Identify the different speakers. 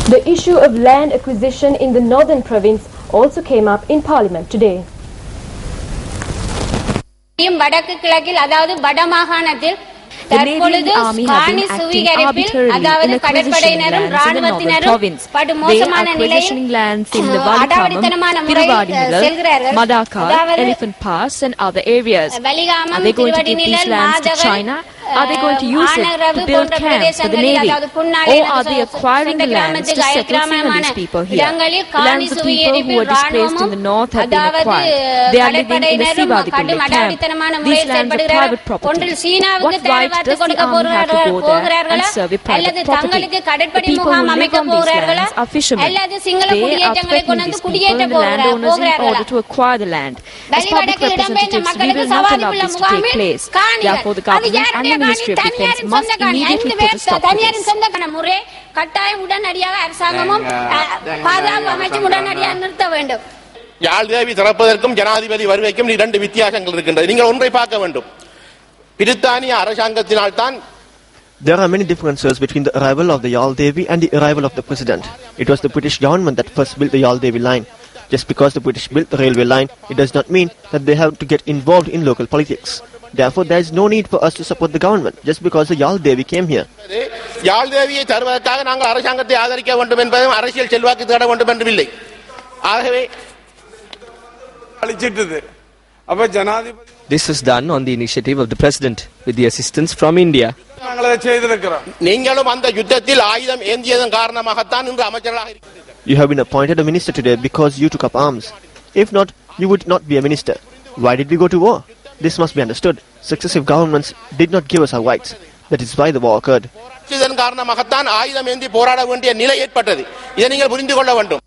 Speaker 1: The issue of land acquisition in the northern province also came up in parliament today.
Speaker 2: வடக்கு கிழக்கில் அதாவது வடமாகாணத்தில் தற்பொழுது காணி சுவீகரிப்பில் அதாவது கடற்படையினரும் ராணுவத்தினரும் படு மோசமான நிலையில் அடாவடித்தனமான முறையில் செல்கிறார்கள். Valikamam, திருவடிநிழல், Madhavan,
Speaker 3: Are they going to use it to build camps for the Navy? Or are they acquiring the lands to settle some of these people here? The lands of people who are displaced in the north have been acquired. They are living in the Sivadipilli camp. These lands are private property. What right does the army have to go there and serve a private property? The people who live on these lands are fishermen. They are threatening these people and the landowners in order to acquire the land. As public representatives, we will not allow this to take place. Therefore, the government and the Ministry of Defence must immediately put a stop to this.
Speaker 4: Yaldevi திறப்பதற்கும் ஜனாதிபதி வருகைக்கும் இரண்டு வித்தியாசங்கள் இருக்கின்றது. நீங்கள் ஒன்றை பார்க்க வேண்டும். பிரித்தானிய அரசாங்கத்தினால் தான்
Speaker 5: There are many differences between the arrival of the Yaldevi and the arrival of the president. It was the British government that first built the Yaldevi line. Just because the British built the railway line, it does not mean that they have to get involved in local politics. Therefore, there is no need for us to support the government just because the Yaldevi came here.
Speaker 4: யாழ்தேவியை தருவதற்காக நாங்கள் அரசாங்கத்தை ஆதரிக்க வேண்டும் என்பதும் அரசியல் செல்வாக்கு தேட வேண்டும் என்று இல்லை. ஆகவே
Speaker 6: அளிச்சிட்டது. அப்ப ஜனாதிபதி
Speaker 7: This is done on the initiative of the president with the assistance from India.
Speaker 6: நாங்கள் அதை செய்திருக்கிறோம்.
Speaker 4: நீங்களும் அந்த யுத்தத்தில் ஆயுதம் ஏந்தியதன் காரணமாகத்தான் இன்று அமைச்சராக இருக்கிறீர்கள்.
Speaker 5: You have been appointed a minister today because you took up arms. If not, you would not be a minister. Why did we go to war? This must be understood. Successive governments did not give us our rights. That is why the war occurred.
Speaker 4: இதன் காரணமாகத்தான் ஆயுதம் ஏந்தி போராட வேண்டிய நிலை ஏற்பட்டது. இதை நீங்கள் புரிந்து கொள்ள வேண்டும்.